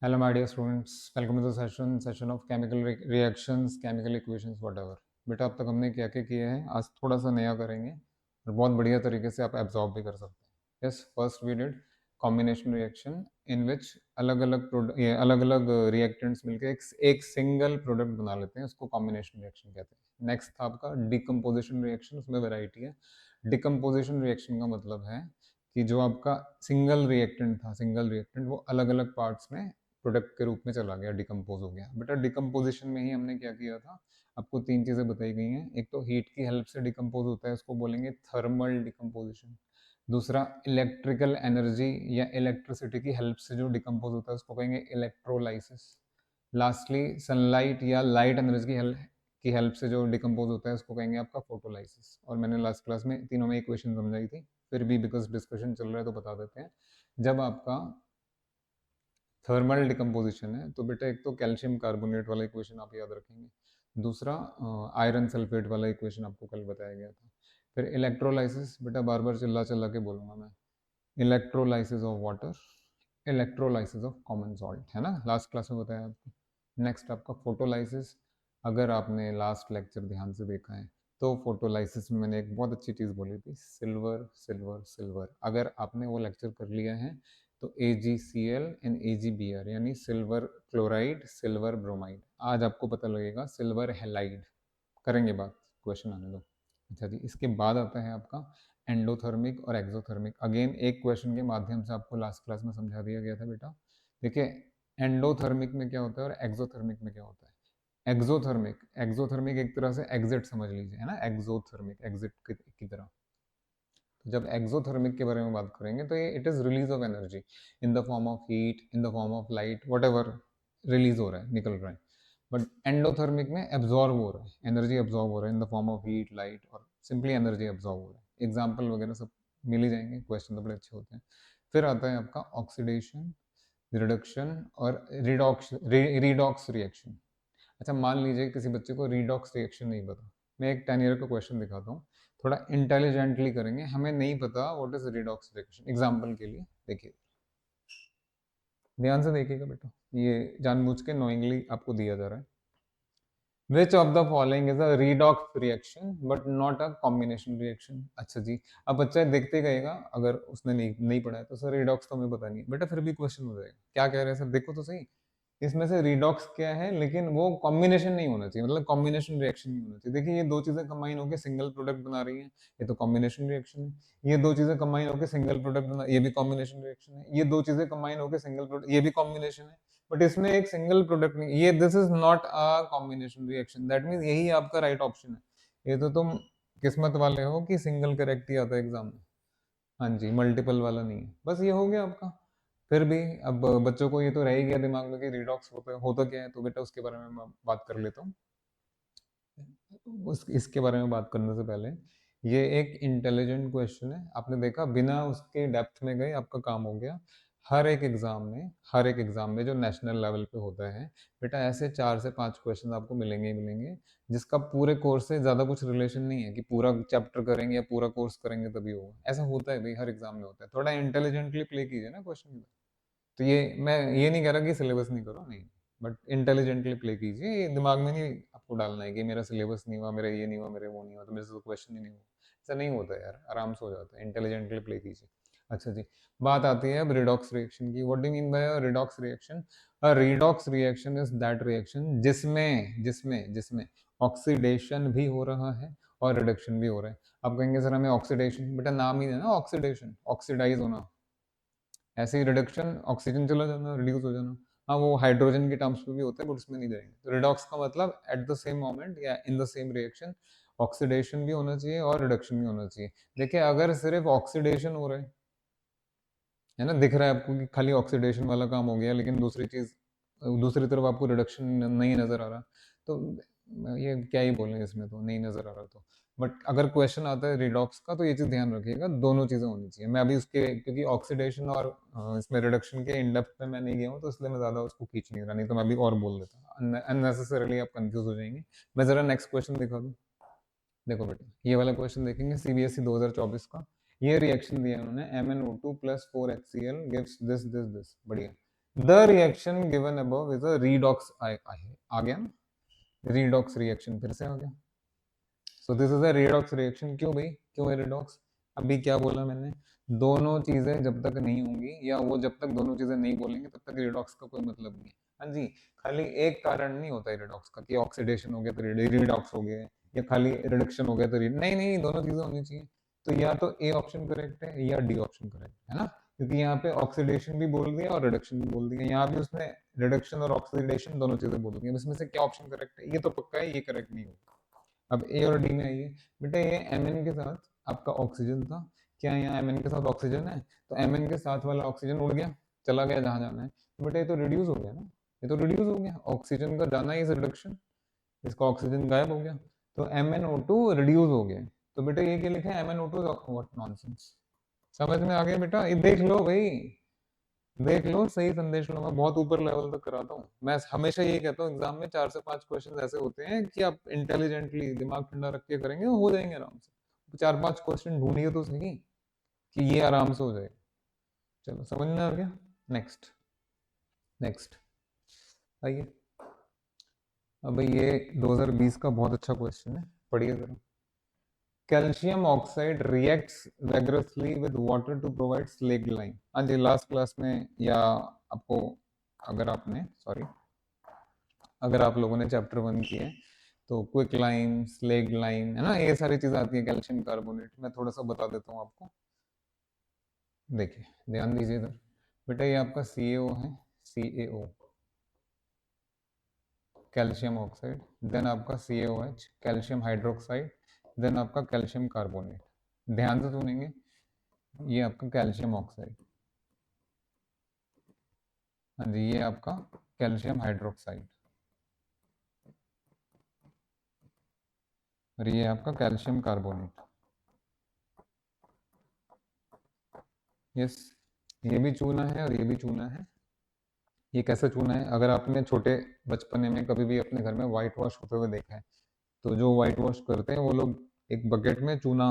Hello, my dear students. Welcome to the session of chemical reactions, chemical equations, whatever. बेटा अब तक हमने क्या क्या किए हैं, आज थोड़ा सा नया करेंगे और बहुत बढ़िया तरीके से आप एब्जॉर्ब भी कर सकते हैं. Yes, first we did combination reaction in which अलग अलग रिएक्टेंट्स मिलकर एक सिंगल प्रोडक्ट बना लेते हैं, उसको कॉम्बिनेशन रिएक्शन कहते हैं. नेक्स्ट था आपका डिकम्पोजिशन रिएक्शन, उसमें वेराइटी है. डिकम्पोजिशन रिएक्शन का मतलब है कि जो आपका सिंगल रिएक्टेंट वो अलग अलग पार्ट्स में प्रोडक्ट के रूप में चला गया, डिकम्पोज हो गया. बेटा डिकम्पोजिशन में ही हमने क्या किया था, आपको तीन चीजें बताई गई हैं. एक तो हीट की हेल्प से डिकम्पोज होता है, उसको बोलेंगे थर्मल डिकम्पोजिशन. दूसरा इलेक्ट्रिकल एनर्जी या इलेक्ट्रिसिटी की हेल्प से जो डिकम्पोज होता है उसको कहेंगे इलेक्ट्रोलाइसिस. लास्टली सनलाइट या लाइट एनर्जी की हेल्प से जो डिकम्पोज होता है उसको कहेंगे आपका फोटोलाइसिस. और मैंने लास्ट क्लास में तीनों में इक्वेशन समझाई थी, फिर भी बिकॉज डिस्कशन चल रहा है तो बता देते हैं. जब आपका थर्मल डिकम्पोजिशन है तो बेटा एक तो कैल्शियम कार्बोनेट वाला इक्वेशन आप याद रखेंगे, दूसरा आयरन सल्फेट वाला इक्वेशन आपको कल बताया गया था. फिर इलेक्ट्रोलाइसिस, बेटा बार बार चिल्ला चिल्ला के बोलूंगा मैं, electrolysis of water, electrolysis of common salt, है ना, लास्ट क्लास में बताया आपको. नेक्स्ट आपका फोटोलाइसिस. अगर आपने लास्ट लेक्चर ध्यान से देखा है तो फोटोलाइसिस में मैंने एक बहुत अच्छी चीज़ बोली थी, सिल्वर सिल्वर सिल्वर. अगर आपने वो लेक्चर कर लिया है तो AgCl एंड AgBr यानी सिल्वर क्लोराइड सिल्वर ब्रोमाइड, आज आपको पता लगेगा सिल्वर हेलाइड. करेंगे बात, क्वेश्चन आने दो. अच्छा जी, इसके बाद आता है आपका एंडोथर्मिक और एक्सोथर्मिक. अगेन एक क्वेश्चन के माध्यम से आपको लास्ट क्लास में समझा दिया गया था बेटा. देखिए, एंडोथर्मिक में क्या होता है और एक्सोथर्मिक में क्या होता है. एक्सोथर्मिक एक तरह से एग्जिट समझ लीजिए, है ना, एक्सोथर्मिक एग्जिट की तरह. तो जब एक्सोथर्मिक के बारे में बात करेंगे तो ये it is release of energy in the form of heat, in the form of light, what ever release हो रहा है, निकल रहा है. बट एंडोथर्मिक में एब्जॉर्ब हो रहा है, एनर्जी एब्जॉर्ब हो रहा है in the form of heat, light, और सिंपली एनर्जी एब्जॉर्ब हो रहा है. एग्जाम्पल वगैरह सब मिल ही जाएंगे, क्वेश्चन तो बड़े अच्छे होते हैं. फिर आता है आपका ऑक्सीडेशन, रिडक्शन और रिडॉक्स रिएक्शन. अच्छा, मान लीजिए किसी बच्चे को रिडॉक्स रिएक्शन नहीं पता, मैं एक 10 ईयर का क्वेश्चन दिखाता हूँ, थोड़ा इंटेलिजेंटली करेंगे. हमें नहीं पता what is redox reaction. Example के लिए देखिए, ध्यान से देखिएगा बेटा, ये जानबूझ के नोइंगली आपको दिया जा रहा है. विच of the following is a redox reaction but not a combination reaction. अच्छा जी, अब बच्चा देखते गएगा, अगर उसने नहीं पढ़ा है तो सर रिडॉक्स तो हमें पता नहीं है बेटा, फिर भी क्वेश्चन हो जाएगा. क्या कह रहे हैं सर, देखो तो सही, इसमें से रिडॉक्स क्या है, लेकिन वो कॉम्बिनेशन नहीं होना चाहिए, मतलब कॉम्बिनेशन रिएक्शन नहीं होना चाहिए. देखिए, ये दो चीजें कंबाइन होकर सिंगल प्रोडक्ट बना रही हैं, ये तो कॉम्बिनेशन रिएक्शन है. ये दो चीजें कंबाइन होकर सिंगल प्रोडक्ट बना, ये भी कॉम्बिनेशन रिएक्शन है. ये दो चीजें कंबाइन होकर सिंगल प्रोडक्ट, ये भी कॉम्बिनेशन है. बट इसमें एक सिंगल प्रोडक्ट नहीं, ये this is not a combination reaction. That means यही आपका राइट ऑप्शन है. ये तो तुम किस्मत वाले हो कि सिंगल करेक्ट ही आता है एग्जाम में. हाँ जी, मल्टीपल वाला नहीं है. बस ये हो गया आपका. फिर भी अब बच्चों को ये तो रह ही गया दिमाग में कि रिडॉक्स होता क्या है, तो बेटा उसके बारे में मैं बात कर लेता हूँ. इसके बारे में बात करने से पहले, ये एक इंटेलिजेंट क्वेश्चन है. आपने देखा, बिना उसके डेप्थ में गए आपका काम हो गया. हर एक एग्जाम में जो नेशनल लेवल पे होता है बेटा, ऐसे 4 से 5 क्वेश्चन आपको मिलेंगे ही मिलेंगे, जिसका पूरे कोर्स से ज्यादा कुछ रिलेशन नहीं है कि पूरा चैप्टर करेंगे या पूरा कोर्स करेंगे तभी होगा. ऐसा होता है भाई, हर एग्जाम में होता है. थोड़ा इंटेलिजेंटली प्ले कीजिए ना क्वेश्चन. तो ये मैं ये नहीं कह रहा कि सिलेबस नहीं करो, नहीं, बट इंटेलिजेंटली प्ले कीजिए. ये दिमाग में नहीं आपको डालना है कि मेरा सिलेबस नहीं हुआ, मेरा ये नहीं हुआ, मेरे वो नहीं हुआ, तो मेरे से तो क्वेश्चन ही नहीं हुआ. ऐसा नहीं होता यार, आराम से हो जाता है, इंटेलिजेंटली प्ले कीजिए. अच्छा जी, बात आती है अब रिडॉक्स रिएक्शन की. What do mean by redox reaction. A redox reaction is that reaction जिसमें जिसमें जिसमें ऑक्सीडेशन भी हो रहा है और रिडक्शन भी हो रहा है. आप कहेंगे सर हमें ऑक्सीडेशन, बेटा नाम ही है ना ऑक्सीडेशन, ऑक्सीडाइज होना. ऐसे ही रिडक्शन, ऑक्सीजन चला जाना, रिड्यूस हो जाना. हाँ, वो हाइड्रोजन के टर्म्स में भी होता है बट उसमें नहीं जाएंगे. तो रिडॉक्स का मतलब एट द सेम मोमेंट या in the same reaction oxidation भी होना चाहिए और रिडक्शन भी होना चाहिए. देखिए, अगर सिर्फ ऑक्सीडेशन हो रहा है ना, दिख रहा है आपको कि खाली ऑक्सीडेशन वाला काम हो गया, लेकिन दूसरी तरफ आपको रिडक्शन नहीं नजर आ रहा, तो ये क्या ही बोलें, इसमें तो नहीं नजर आ रहा. तो बट अगर क्वेश्चन आता है रिडॉक्स का तो ये चीज ध्यान रखिएगा, दोनों चीजें होनी चाहिए. मैं अभी उसके, क्योंकि ऑक्सीडेशन और इसमें रिडक्शन के इन डेप्थ में मैं नहीं गया हूँ, तो इसलिए मैं ज्यादा उसको खींच नहीं रहा, नहीं तो मैं अभी और बोल देता, अननेसेसरली आप कंफ्यूज हो जाएंगे. मैं जरा नेक्स्ट क्वेश्चन दिखा दूँ. देखो बेटा, ये वाला क्वेश्चन देखेंगे, CBSE 2024 का. ये रिएक्शन दिया है उन्होंने, MnO2 + 4HCl gives this this this. बढ़िया. The reaction given above is a redox आ गया ना, रीडॉक्स रिएक्शन फिर से आ गया। So this is a redox reaction. क्यों भाई, क्यों है रेडॉक्स? अभी क्या बोला मैंने, दोनों चीजें जब तक नहीं होंगी या वो जब तक दोनों चीजें नहीं बोलेंगे तब तक रेडॉक्स का कोई मतलब नहीं है। हाँ जी, खाली एक कारण नहीं होता है रेडॉक्स का कि ऑक्सीडेशन हो गया तो रिडॉक्स हो गया, या खाली रिडक्शन हो गया तो नहीं नहीं, दोनों चीजें होनी चाहिए। तो या तो ए ऑप्शन करेक्ट है या डी ऑप्शन करेक्ट है ना, क्योंकि यहाँ पे ऑक्सीडेशन भी बोल दिया और रिडक्शन भी बोल दिया, यहाँ भी उसने रिडक्शन और ऑक्सीडेशन दोनों चीजें बोल दी। इसमें से क्या ऑप्शन करेक्ट है? ये तो पक्का है, ये करेक्ट नहीं होगा। अब ए और डी में आइए। बेटा ये Mn के साथ आपका ऑक्सीजन था, क्या यहाँ Mn के साथ ऑक्सीजन है? तो Mn के साथ वाला ऑक्सीजन उड़ गया, चला गया जहां जाना है। तो बेटा ये तो रिड्यूस हो गया ना, ये तो रिड्यूस हो गया, ऑक्सीजन का जाना इज रिडक्शन, इसका ऑक्सीजन गायब हो गया, तो MnO2 रिड्यूस हो गया। तो बेटा ये क्या लिखा है, MnO2, व्हाट नॉनसेंस। समझ में आ गया बेटा? ये देख लो भाई, देख लो, सही संदेश लो। मैं बहुत ऊपर लेवल तक कराता हूँ। मैं हमेशा ये कहता हूँ एग्जाम में 4 से 5 क्वेश्चन ऐसे होते हैं कि आप इंटेलिजेंटली दिमाग ठंडा रख के करेंगे हो जाएंगे आराम से। 4-5 क्वेश्चन ढूंढिए तो सही कि ये आराम से हो जाए। चलो समझ में आ गया। नेक्स्ट, नेक्स्ट आइए। अब ये 2020 का बहुत अच्छा क्वेश्चन है, पढ़िए जरा। Calcium oxide reacts vigorously with water to provide slaked lime. हाँ जी, लास्ट क्लास में या आपको, अगर आपने सॉरी अगर आप लोगों ने चैप्टर 1 किया है तो क्विक लाइन, स्लेग लाइन, है ना, ये सारी चीजें आती है कैल्शियम कार्बोनेट। मैं थोड़ा सा बता देता हूँ आपको, देखिए ध्यान दीजिए इधर। बेटा ये आपका CaO है, CaO कैल्शियम ऑक्साइड, देन आपका CaOH कैल्शियम हाइड्रोक्साइड, देन आपका कैल्शियम कार्बोनेट। ध्यान से सुनेंगे, ये आपका कैल्शियम ऑक्साइड, हाँ जी ये आपका कैल्शियम हाइड्रोक्साइड, और ये आपका कैल्शियम कार्बोनेट। यस, ये भी चूना है और ये भी चूना है। ये कैसे चूना है? अगर आपने छोटे बचपने में कभी भी अपने घर में व्हाइट वॉश होते हुए देखा है, तो जो व्हाइट वॉश करते हैं वो लोग एक बकेट में चूना,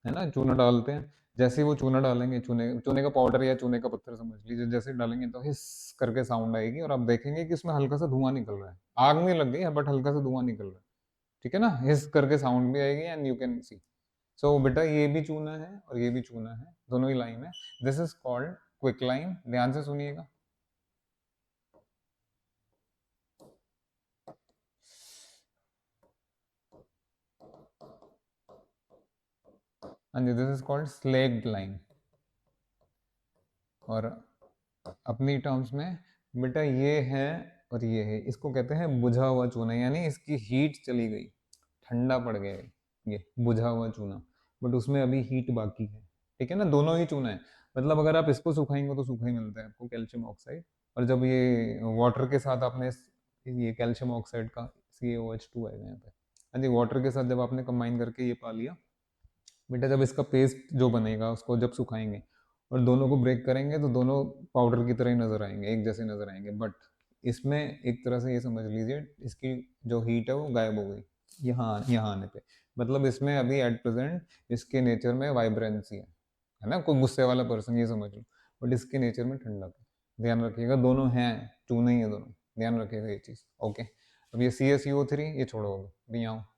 है ना, चूना डालते हैं। जैसे ही वो चूना डालेंगे, चूने चूने का पाउडर या चूने का पत्थर समझ लीजिए, जैसे ही डालेंगे तो हिस करके साउंड आएगी और आप देखेंगे कि इसमें हल्का सा धुआं निकल रहा है। आग नहीं लग गई है बट हल्का सा धुआं निकल रहा है, ठीक है ना, हिस करके साउंड भी आएगी एंड यू कैन सी। सो बेटा ये भी चूना है और ये भी चूना है, दोनों ही लाइन है। This is called quick lime. ध्यान से सुनिएगा। And this is called slaked lime. और अपनी टर्म्स में बेटा ये है और ये है, इसको कहते हैं बुझा हुआ चूना, यानी इसकी हीट चली गई, ठंडा पड़ गया है, ये बुझा हुआ चूना, बट उसमें अभी हीट बाकी है। ठीक है ना, दोनों ही चूना है। मतलब अगर आप इसको सुखाएंगे तो सूखा ही मिलता है आपको कैल्शियम ऑक्साइड, और जब ये वाटर के साथ आपने ये कैल्शियम ऑक्साइड का CaOH2 आएगा यहाँ पे, हाँ जी, वाटर के साथ जब आपने कंबाइन करके ये पा लिया बेटा, जब इसका पेस्ट जो बनेगा उसको जब सुखाएंगे और दोनों को ब्रेक करेंगे तो दोनों पाउडर की तरह ही नजर आएंगे, एक जैसे नजर आएंगे। बट इसमें एक तरह से ये समझ लीजिए इसकी जो हीट है वो गायब हो गई यहाँ यहाँ आने पे। मतलब इसमें अभी एट प्रेजेंट इसके नेचर में वाइब्रेंसी है ना, कोई गुस्से वाला पर्सन ये समझ लो, बट इसके नेचर में ठंडक है। ध्यान रखिएगा, दोनों हैं, चूने ही है दोनों, ध्यान रखिएगा ये चीज़। ओके, अब ये CaCO3 ये छोड़ो, अभी यहाँ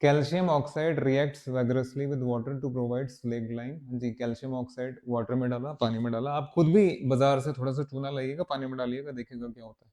calcium oxide reacts vigorously with water to provide slaked lime. जी, कैल्शियम ऑक्साइड वाटर में डाला, पानी में डाला। आप खुद भी बाजार से थोड़ा सा चूना लाइएगा, पानी में डालिएगा, देखिएगा क्या होता है।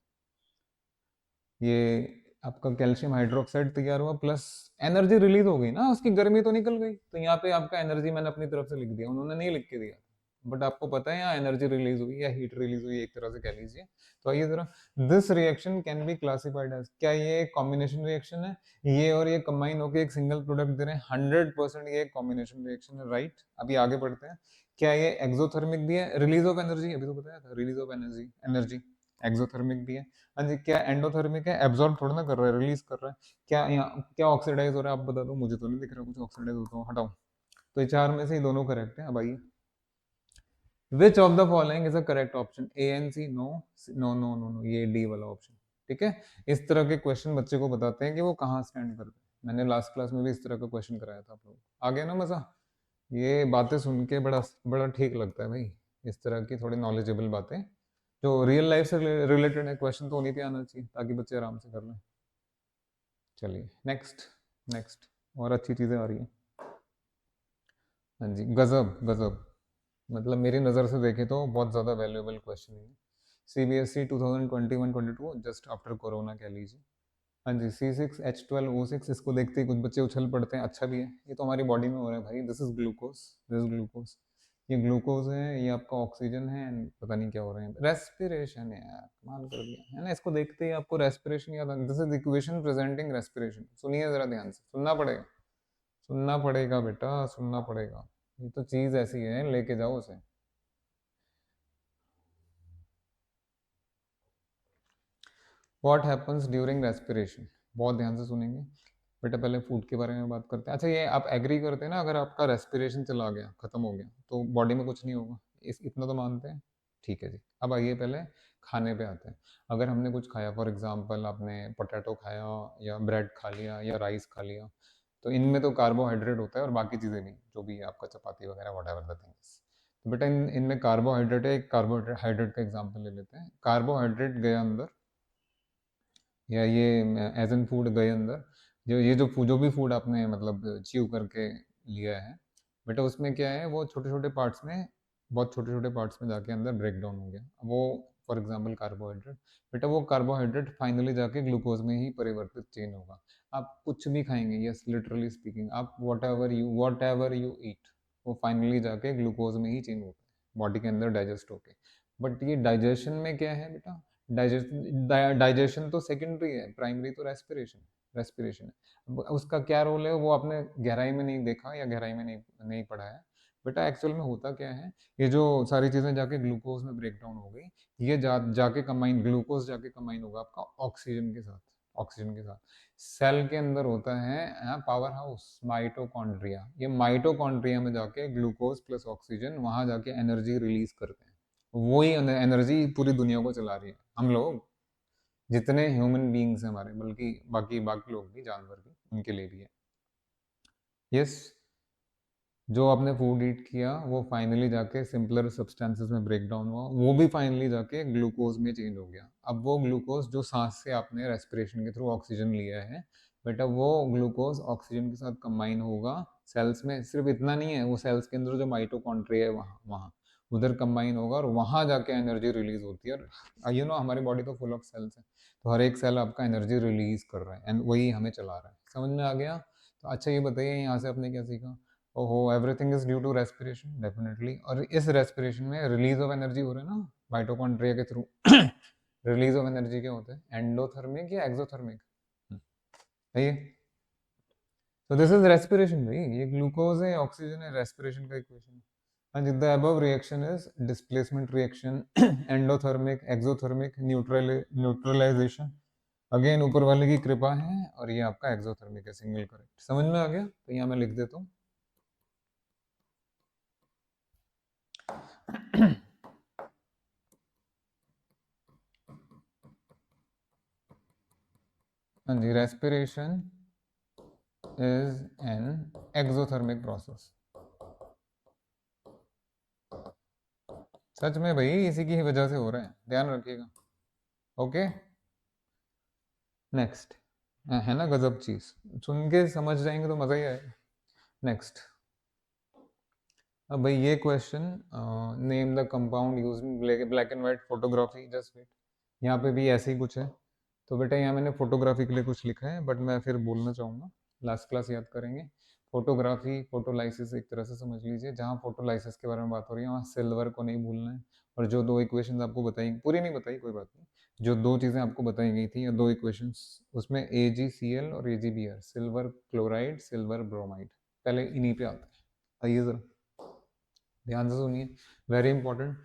ये आपका कैल्शियम हाइड्रोक्साइड तैयार हुआ, प्लस एनर्जी रिलीज हो गई ना, उसकी गर्मी तो निकल गई। तो यहाँ पे आपका एनर्जी मैंने अपनी तरफ से लिख दिया, उन्होंने नहीं लिख के दिया, बट आपको पता है यहाँ एनर्जी रिलीज हुई या हीट रिलीज हुई, एक तरह से कह लीजिए। तो आइए जरा, this reaction can be classified as, क्या ये कॉम्बिनेशन रिएक्शन है? ये और ये कंबाइन होकर एक सिंगल प्रोडक्ट दे रहे हैं, 100% ये कॉम्बिनेशन रिएक्शन है, राइट। अभी आगे बढ़ते हैं। क्या ये एक्सोथर्मिक भी है? रिलीज ऑफ एनर्जी अभी तो बताया था, release of energy, energy exothermic भी है। हाँ जी, क्या एंडोथर्मिक है? एब्जॉर्ब थोड़ा ना कर रहा है, रिलीज कर रहा है। क्या यहाँ क्या ऑक्सीडाइज हो रहा है? आप बता दो, मुझे तो नहीं दिख रहा कुछ ऑक्सीडाइज होता हो, हटाओ। तो ये चार में से ही दोनों करेक्ट है। अब आइए, which of the following is a correct option? ANC no, no no no no, ये डी वाला ऑप्शन। ठीक है, इस तरह के क्वेश्चन बच्चे को बताते हैं कि वो कहाँ स्टैंड करते हैं। मैंने लास्ट क्लास में भी इस तरह का क्वेश्चन कराया था आप लोगों को, आ गया ना मजा? ये बातें सुन के बड़ा बड़ा ठीक लगता है भाई, इस तरह की थोड़ी नॉलेजेबल बातें जो रियल लाइफ से रिलेटेड है क्वेश्चन तो उन्हीं पे आना चाहिए ताकि बच्चे आराम से कर लें। चलिए नेक्स्ट। नेक्स्ट और अच्छी चीज़ें आ रही हैं। हाँ जी, गजब गजब, मतलब मेरी नज़र से देखें तो बहुत ज़्यादा वैल्यूएबल क्वेश्चन है। CBSE 2021-22 जस्ट आफ्टर कोरोना कह लीजिए। हाँ जी, C6H12O6, इसको देखते ही कुछ बच्चे उछल पड़ते हैं, अच्छा भी है, ये तो हमारी बॉडी में हो रहा है भाई, this is glucose, this is glucose, ये ग्लूकोज है, ये आपका ऑक्सीजन है, and पता नहीं क्या हो रहे हैं, रेस्पिरेशन है यार, कमाल कर दिया है ना, इसको देखते ही आपको रेस्पिरेशन याद आ, this is equation presenting respiration, सुनिए जरा ध्यान से, सुनना पड़ेगा, सुनना पड़ेगा बेटा, सुनना पड़ेगा, ये तो चीज ऐसी है, लेके जाओ उसे। व्हाट हैपन्स ड्यूरिंग रेस्पिरेशन, बहुत ध्यान से सुनेंगे बेटा, पहले फूड के बारे में बात करते हैं। अच्छा, ये आप एग्री करते हैं ना, अगर आपका रेस्पिरेशन चला गया, खत्म हो गया, तो बॉडी में कुछ नहीं होगा, इस इतना तो मानते हैं? ठीक है जी, अब आइए पहले खाने पे आते हैं। अगर हमने कुछ खाया, फॉर एग्जांपल आपने पोटैटो खाया या ब्रेड खा लिया या राइस खा लिया, तो इनमें तो कार्बोहाइड्रेट होता है और बाकी चीज़ें भी, जो भी है आपका चपाती वगैरह वट एवर द थिंग्स, तो बेटा इनमें कार्बोहाइड्रेट है, एक कार्बोहाइड्रेट का एग्जाम्पल ले लेते हैं, कार्बोहाइड्रेट गया अंदर, या ये एज एन फूड गए अंदर, जो ये जो भी फूड आपने मतलब च्यू करके लिया है बेटा, उसमें क्या है, वो छोटे छोटे पार्ट्स में, बहुत छोटे छोटे पार्ट्स में जाके अंदर ब्रेक डाउन हो गया, वो फॉर एग्जांपल कार्बोहाइड्रेट, बेटा वो कार्बोहाइड्रेट फाइनली जाके ग्लूकोज में ही परिवर्तित चेंज होगा। आप कुछ भी खाएंगे, यस लिटरली स्पीकिंग, आप वॉट एवर यू ईट, वो फाइनली जाके ग्लूकोज में ही चेंज होता है बॉडी के अंदर डाइजेस्ट होके। बट ये डाइजेशन में क्या है बेटा, डाइजेशन तो सेकेंडरी है, प्राइमरी तो रेस्पिरेशन, रेस्पिरेशन है। उसका क्या रोल है वो आपने गहराई में नहीं देखा या गहराई में नहीं पढ़ा है बेटा, एक्चुअल में होता क्या है, ये जो सारी चीजें जाके ग्लूकोज में ब्रेक डाउन हो गई, ये जाके कंबाइन, ग्लूकोज जाके कंबाइन होगा आपका ऑक्सीजन के साथ, ऑक्सीजन के साथ सेल के अंदर होता है पावर हाउस माइटोकॉन्ड्रिया, ये माइटोकॉन्ड्रिया में जाके ग्लूकोज प्लस ऑक्सीजन वहां जाके एनर्जी रिलीज करते हैं, वही एनर्जी पूरी दुनिया को चला रही है, हम लोग जितने ह्यूमन बीइंग्स हैं हमारे, बल्कि बाकी बाकी लोग भी, जानवर भी, उनके लिए भी है। यस, जो आपने फूड ईट किया वो फाइनली जाके सिंपलर सब्सटेंसेस में ब्रेक डाउन हुआ, वो भी फाइनली जाके ग्लूकोज में चेंज हो गया। अब वो ग्लूकोज जो सांस से आपने रेस्पिरेशन के थ्रू ऑक्सीजन लिया है बेटा, वो ग्लूकोज ऑक्सीजन के साथ कंबाइन होगा सेल्स में, सिर्फ इतना नहीं है, वो सेल्स के अंदर जो माइटोकॉन्ड्रिया है वहाँ वहाँ उधर कंबाइन होगा और वहाँ जाके एनर्जी रिलीज होती है, और यू नो हमारी बॉडी तो फुल ऑफ सेल्स है, तो हर एक सेल आपका एनर्जी रिलीज कर रहा है एंड वही हमें चला रहा है, समझ में आ गया? तो अच्छा ये बताइए यहाँ से आपने क्या सीखा? ओहो, everything is due to respiration, definitely, और इस रेस्पिरेशन में रिलीज ऑफ एनर्जी हो रहा है ना माइटोकॉन्ड्रिया के थ्रू। रिलीज ऑफ एनर्जी क्या होता है, एंडोथर्मिक या एक्सोथर्मिक, है ये, तो दिस इज रेस्पिरेशन भाई, ये ग्लूकोज है, ऑक्सीजन है, रेस्पिरेशन का इक्वेशन है। हाँ जी, the above reaction is displacement reaction, endothermic, exothermic, neutralisation, again ऊपर वाले की कृपा है, और ये आपका एक्सोथर्मिक है, सिंगल करेक्ट, समझ में आ गया? तो यहाँ मैं लिख देता हूँ। हाँ जी, respiration is an exothermic process। सच में भाई, इसी की वजह से हो रहा है, ध्यान रखिएगा। ओके, नेक्स्ट, है ना गजब चीज, सुन के समझ जाएंगे तो मजा ही आएगा। नेक्स्ट, अब भाई ये question, name the compound use in black and white photography, just wait, यहाँ पे भी ऐसे ही कुछ है, तो बेटा यहाँ मैंने फोटोग्राफी के लिए कुछ लिखा है, बट मैं फिर बोलना चाहूँगा, लास्ट क्लास याद करेंगे। फोटोग्राफी, फोटोलाइसिस एक तरह से समझ लीजिए, जहाँ फोटोलाइसिस के बारे में बात हो रही है वहाँ सिल्वर को नहीं भूलना है, और जो दो इक्वेशंस आपको बताई, पूरी नहीं बताई कोई बात नहीं, जो दो चीज़ें आपको बताई गई थी या दो इक्वेशंस, उसमें AgCl और AgBr, silver chloride, silver bromide, पहले इन्हीं पे आता है, आइए जरा ध्यान से सुनिए, very important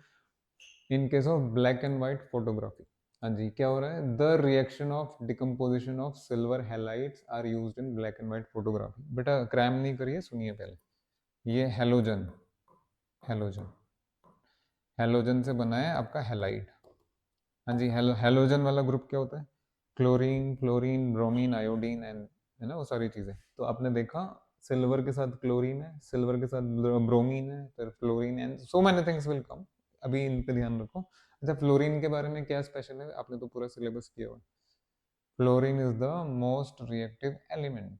in case of black and white photography. हाँ जी, क्या हो रहा है, the reaction of decomposition of silver halides are used in black and white photography, बेटा क्रैम नहीं करिए, सुनिए पहले, ये हेलोजन, हेलोजन, हेलोजन से बना है आपका हैलाइड। हाँ जी, हेलोजन वाला ग्रुप क्या होता है, chlorine, fluorine, bromine, iodine and, है ना वो सारी चीजें, तो आपने देखा सिल्वर के साथ क्लोरीन है, सिल्वर के साथ ब्रोमीन है, फिर fluorine and so many things will come, अभी इन पे ध्यान रखो। अच्छा, फ्लोरीन के बारे में क्या स्पेशल है, आपने तो पूरा सिलेबस किया हुआ। Fluorine is the most reactive element,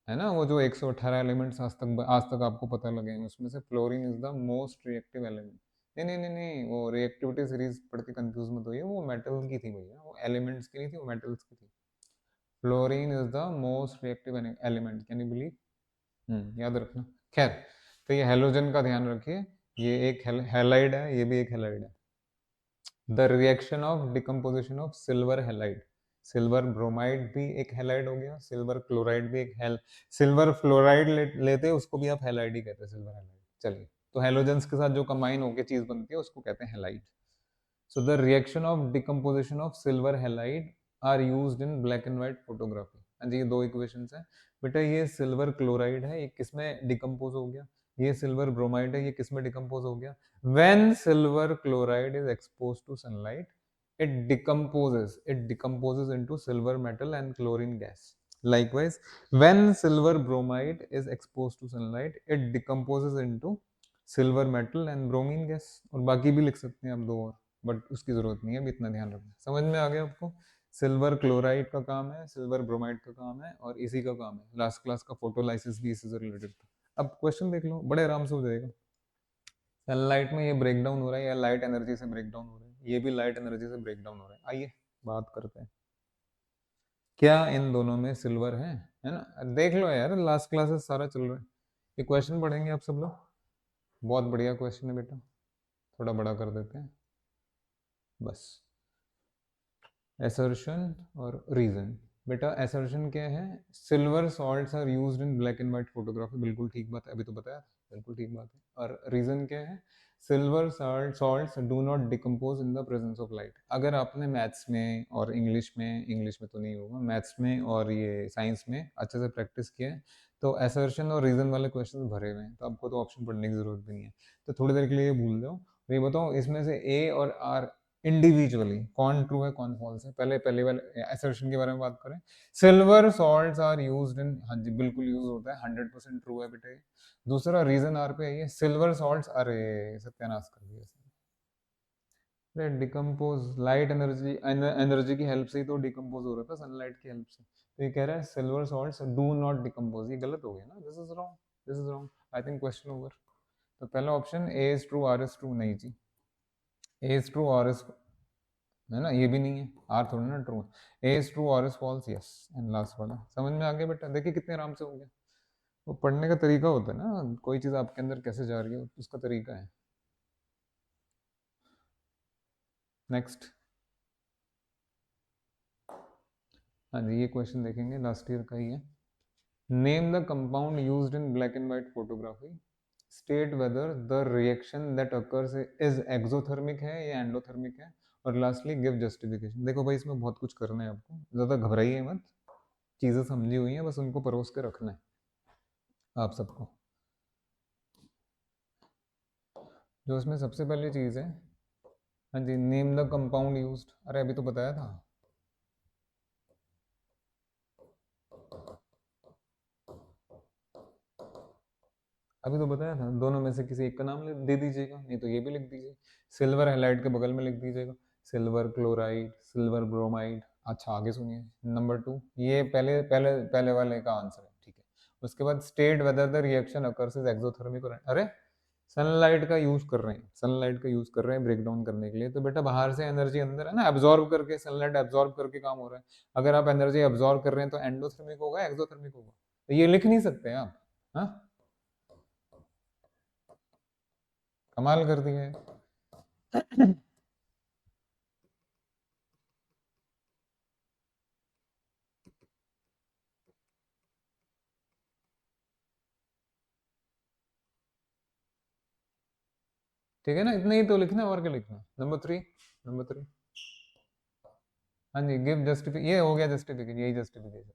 है ना, वो जो 118 एलिमेंट्स आज तक आपको पता लगे हैं, उसमें से fluorine is the most reactive element. नहीं नहीं नहीं नहीं, वो रिएक्टिविटी सीरीज पढ़ के कंफ्यूज मत होइए, वो मेटल की थी भैया, वो एलिमेंट्स की नहीं थी, वो मेटल्स की थी। Fluorine is the most reactive element, can you believe. याद रखना। खैर, तो ये हेलोजन का ध्यान रखिए, ये एक हैलाइड है, ये भी एक हैलाइड है। The reaction of decomposition of silver halide, silver bromide भी एक हैलाइड हो गया, सिल्वर क्लोराइड भी एक सिल्वर फ्लोराइड लेते हैं उसको भी आप हैलाइड ही कहते हैं, सिल्वर हैलाइड। चलिए, तो हेलोजेंस के साथ जो कंबाइन होकर चीज बनती है उसको कहते हैं halide. So the reaction of decomposition of silver halide are used in black and white photography। हाँ जी, ये दो इक्वेशंस हैं बेटा, ये सिल्वर क्लोराइड है, ये किसमें डिकम्पोज हो गया, ये सिल्वर ब्रोमाइड है, ये किसमें डिकम्पोज हो गया। When silver chloride is exposed to sunlight, it decomposes into silver metal and chlorine gas. Likewise, when silver bromide is exposed to sunlight, it decomposes into silver metal and bromine gas. और बाकी भी लिख सकते हैं आप दो और, but उसकी जरूरत नहीं है, अभी इतना ध्यान रखना। समझ में आ गया आपको, सिल्वर क्लोराइड का काम है, सिल्वर ब्रोमाइड का काम है, और इसी का काम है, लास्ट क्लास का फोटोलाइसिस भी इसी से रिलेटेड था। अब क्वेश्चन देख लो, बड़े आराम से हो जाएगा। सनलाइट में ये ब्रेक डाउन हो रहा है या लाइट एनर्जी से ब्रेक डाउन हो रहा है, ये भी लाइट एनर्जी से ब्रेक डाउन हो रहा है। आइए बात करते हैं, क्या इन दोनों में सिल्वर है ना। देख लो यार, लास्ट क्लासेस सारा चल रहा है, ये क्वेश्चन पढ़ेंगे आप सब लोग, बहुत बढ़िया क्वेश्चन है बेटा, थोड़ा बड़ा कर देते हैं बस। एसर्शन और रीजन, बेटा एसर्शन क्या है, silver salts are used in black and white photography, बिल्कुल ठीक बात है, अभी तो बताया था, बिल्कुल ठीक बात है। और रीजन क्या है, silver salts do not decompose in the presence of light. अगर आपने मैथ्स में और इंग्लिश में तो नहीं होगा, मैथ्स में और ये साइंस में अच्छे से प्रैक्टिस किया है, तो एसर्शन और रीजन वाले क्वेश्चन भरे हुए हैं, तो आपको तो ऑप्शन पढ़ने की जरूरत भी नहीं है। तो थोड़ी देर के लिए ये भूल जाओ। ये बताओ, इसमें से ए और आर इंडिविजुअली कौन ट्रू है कौन फॉल्स है, पहले वाले असर्शन के बारे में बात करें। Silver salts are used in, हाँ जी बिल्कुल यूज होता है, 100% ट्रू है बेटा। दूसरा रीजन आर पे है, ये सिल्वर सॉल्ट्स, अरे सत्यानाश कर दिया, अरे डिकम्पोज लाइट एनर्जी, एनर्जी की हेल्प से ही तो डिकम्पोज हो रहा था, सनलाइट की हेल्प से। तो ये कह रहा है silver salts do not decompose, ये गलत हो गया ना, this is wrong, this is wrong. I think question over. तो पहला option A is true, R is true, नहीं जी, A is true, R is, है ना, ये भी नहीं है, आर थोड़ा ना ट्रू है, A is true, R is false, yes. And last वाला समझ में आ गया बेटा, देखिए कितने आराम से हो गया। वो पढ़ने का तरीका होता है ना, कोई चीज आपके अंदर कैसे जा रही है उसका तरीका है। नेक्स्ट, हाँ जी, ये क्वेश्चन देखेंगे, लास्ट ईयर का ही है। Name the compound used in black and white photography, state whether the reaction that occurs is exothermic है या एंडोथर्मिक है, और लास्टली गिव जस्टिफिकेशन। देखो भाई, इसमें बहुत कुछ करना है आपको, ज्यादा घबराइए मत, चीजें समझी हुई हैं, बस उनको परोस के रखना है आप सबको। जो इसमें सबसे पहली चीज है, हाँ जी, नेम द कंपाउंड यूज्ड, अरे अभी तो बताया था, अभी तो बताया था, दोनों में से किसी एक का नाम दे दीजिएगा, नहीं तो ये भी लिख दीजिए, सिल्वर हैलाइड के बगल में लिख दीजिएगा सिल्वर क्लोराइड, सिल्वर ब्रोमाइड। अच्छा आगे सुनिए, नंबर 2, ये पहले पहले पहले वाले का आंसर है, ठीक है। उसके बाद state whether the reaction occurs is exothermic और, अरे सनलाइट का यूज कर रहे हैं, सनलाइट का यूज कर रहे हैं ब्रेक डाउन करने के लिए, तो बेटा बाहर से एनर्जी अंदर है ना, एब्जॉर्ब करके, सनलाइट एब्जॉर्ब करके काम हो रहा है। अगर आप एनर्जी एब्जॉर्ब कर रहे हैं तो एंडोथर्मिक होगा एक्सोथर्मिक होगा, तो ये लिख नहीं सकते आप, हाँ, कमाल कर दिया है। ठीक है ना, इतना ही तो लिखना है, और क्या लिखना। नंबर 3 हाँ जी, गिव जस्टिफिक, ये हो गया जस्टिफिकेशन, यही जस्टिफिकेशन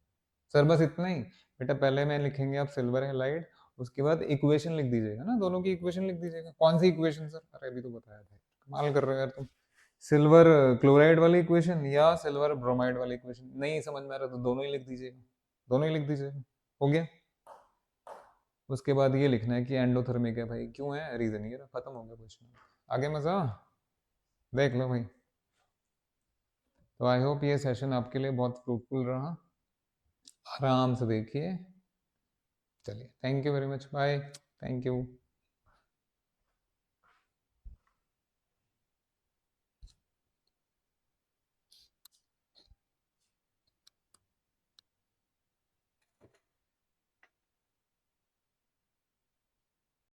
सर, बस इतना ही। बेटा पहले में लिखेंगे आप सिल्वर हैलाइड, उसके बाद इक्वेशन लिख दीजिएगा ना, दोनों की इक्वेशन लिख दीजिएगा। कौन सी इक्वेशन सर, अरे अभी तो बताया था, कमाल कर रहे हो यार तुम। सिल्वर क्लोराइड वाली इक्वेशन या सिल्वर ब्रोमाइड वाली इक्वेशन, नहीं समझ में आ रहा तो दोनों ही लिख दीजिएगा, दोनों ही लिख दीजिएगा, हो गया। उसके बाद ये लिखना है कि एंडोथर्मिक है भाई, क्यों है, रीजन ये रहा, खत्म हो गया क्वेश्चन। आगे मजा। देख लो भाई। तो आई होप ये सेशन आपके लिए बहुत फ्रूटफुल रहा। आराम से देखिए। चलिए, thank you very much, bye. Thank you.